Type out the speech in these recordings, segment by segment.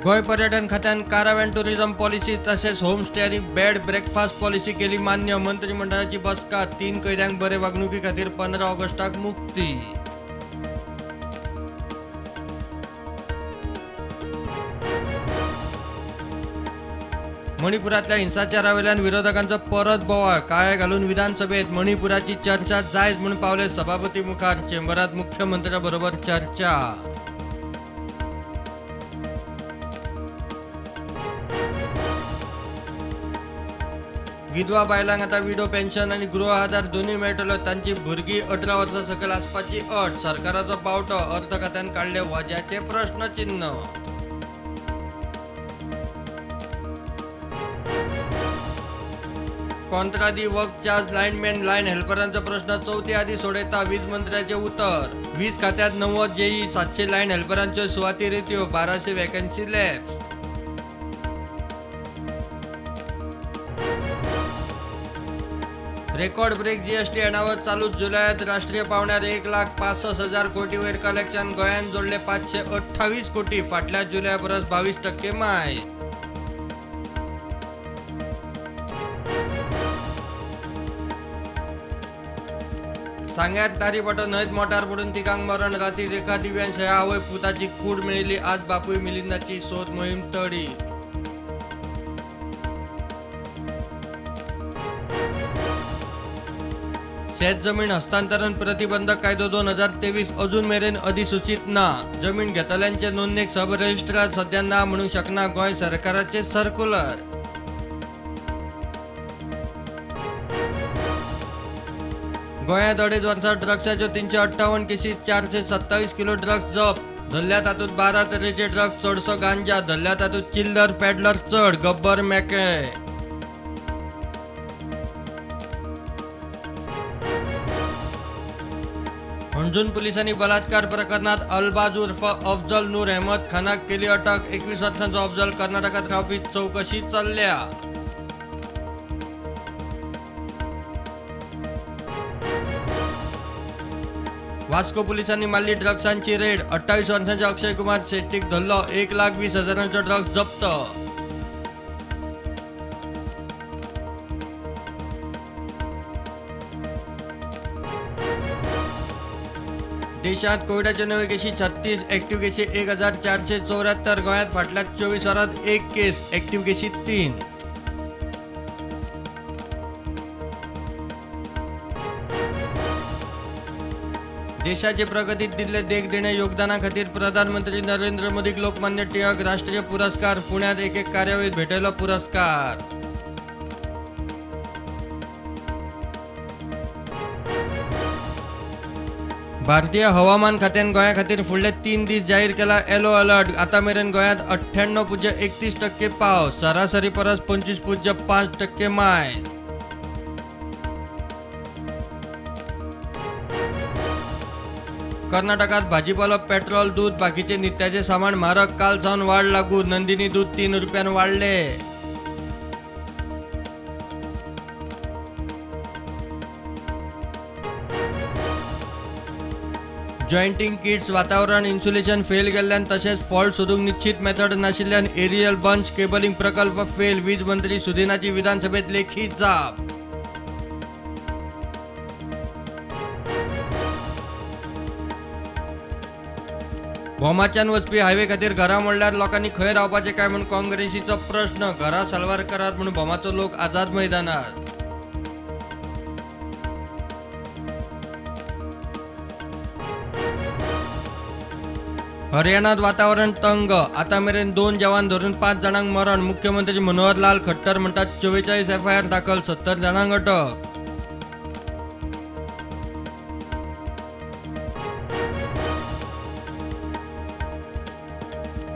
गोय पर्यटन खात्यान कारावॅन टुरिझम पॉलिसी तसेच होमस्टे आणि बेड ब्रेकफास्ट पॉलिसी केली मान्य. मंत्रिमंडळाची बसका. 3 कैद्यांक बरे वागणुकी खातीर 15 ऑगस्टाक मुक्ती. मणिपुरातल्या हिंसाचारावेल्यान विरोधकांचो परत बोवाळ. काळे घालून विधानसभेत मणिपुराची चर्चा जायज म्हणून पावले सभापती मुखार. चेंबरात मुख्यमंत्र्यांबरोबर चर्चा. विधवा बायलांक आता विडो पेन्शन आणि गृह आधार दोन्ही मेळटलो. तांची भुरगीं 18 वर्सां सकयल आसपाची अट. सरकाराचो पावटो. अर्थ खात्यान काढले वजाचे प्रश्नचिन्ह. कंत्राटी वर्क चार्ज लाईनमॅन लाईन हेल्परांचो प्रश्न चौथी आधी सोडयता वीज मंत्र्याचे उतर. वीज खात्यात 90 जेई 700 लाईन हेल्परांच्यो सुवाती रित्यो. 1200 वॅकन्सी लॅब्स. रेकॉर्ड ब्रेक जीएसटी अनावत चालूच. जुलयात राष्ट्रीय पावण्यार 1,65,000 कोटी वयर कलेक्शन. गोंयान जोडले 528 कोटी. फाटल्या जुलया परस 22% माय. सांग्यात तारीपटो न्हंयत मोटार पडून तिगांक मरण. राती रेखा दिव्यांश ह्या आवय पुताची कूड मेळिल्ली. आज बापूय मिलिंदाची सोद मोहीम तडी. शेत जमीन हस्तांतरण प्रतिबंधक कायदो 2023 अजून मेरेन अधिसूचित ना. जमीन घेतल्यांचे नोंदणीक सब रजिस्ट्रार सध्या ना म्हणूंक शकना. गोंय सरकाराचे सर्क्युलर. गोंयांत 2.5 वर्सां ड्रग्साच्यो 358 केसी. 427 किलो ड्रग्स जप्त. धरल्या तातूंत 12 तरेचे ड्रग्स. चडसो गांजा. धरल्या तातूंत चिल्लर पॅडलर चड. गब्बर मेके. अंजुन पोलिसांनी बलात्कार प्रकरणात अल्बाज उर्फ अफजल नूर अहमद खानाक केली अटक. 21 वर्सांचो अफजल कर्नाटकात रावपी. चौकशी चल्ल्या. वास्को पोलिसांनी मारली ड्रग्सांची रेड. 28 वर्सांच्या अक्षय कुमार शेट्टीक धरलो. 1,20,000 ड्रग्स जप्त. देशात कोविडाचे नवे केशी 36. ऍक्टिव्ह केशी 1,474. गोंयात फाटल्या 24 वरांत 1 केस. ऍक्टिव्ह केशी 3. देशाचे प्रगतीत दिल्ले देख देणे योगदाना खातीर प्रधानमंत्री नरेंद्र मोदीक लोकमान्य टिळक राष्ट्रीय पुरस्कार. पुण्यात एक कार्यावळीत भेटयलो पुरस्कार. भारतीय हवामान खात्यान गोंया खातीर फुडले 3 दीस जाहीर केला येलो अलर्ट. आता मेरेन गोंयांत 98.31% पावस. सरासरी परस 25.5% माय. कर्नाटकात भाजीपालो, पेट्रोल, दूध, बाकीचे नित्याचे सामान म्हारग. काल सावन वाढ लागू. नंदिनी दूध 3 रुपयान वाढले. Jointing kits. वातावरण इन्सुलेशन फेल गेल्ल्यान तशेंच फॉल्ट सोदूंक निश्चित मेथड नाशिल्ल्यान एरियल बंच केबलिंग प्रकल्प फेल. वीज मंत्री सुदिनाची विधानसभेत लेखी जाप. भोमाच्यान वचपी हायवे खातीर घरां मोडल्यार लोकांनी खंय रावपाचें काय म्हूण काँग्रेसीचो प्रश्न. घरां साल्वार करात म्हूण भोमाचो लोक आझाद मैदानार. हरियाणात वातावरण तंग. आता मेरेन 2 जवान धरून 5 जाणांक मरण. मुख्यमंत्री मनोहर लाल खट्टर म्हणटात 44 एफआयआर दाखल. 70 जाणांक अटक.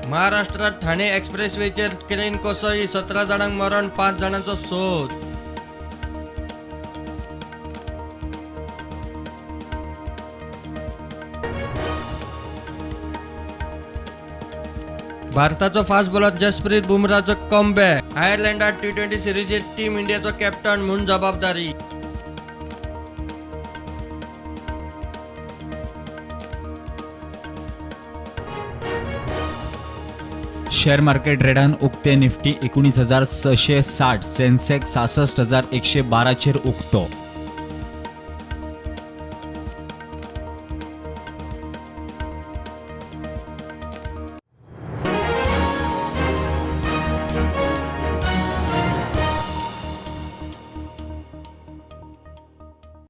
महाराष्ट्रात ठाणे एक्सप्रेसवेचेर क्रेन कोसळ्ळी. 17 जाणांक मरण. 5 जाणांचो सोद. भारताचो फास्ट बॉलर जसप्रीत बुमराहचो कमबॅक. आयर्लंडात T20 सिरीजीत टीम इंडियाचो कॅप्टन म्हणून जबाबदारी. शेअर मार्केट रेडान उक्ते निफ्टी 19,660, सेन्सेक्स 66,112 चेर उक्तो.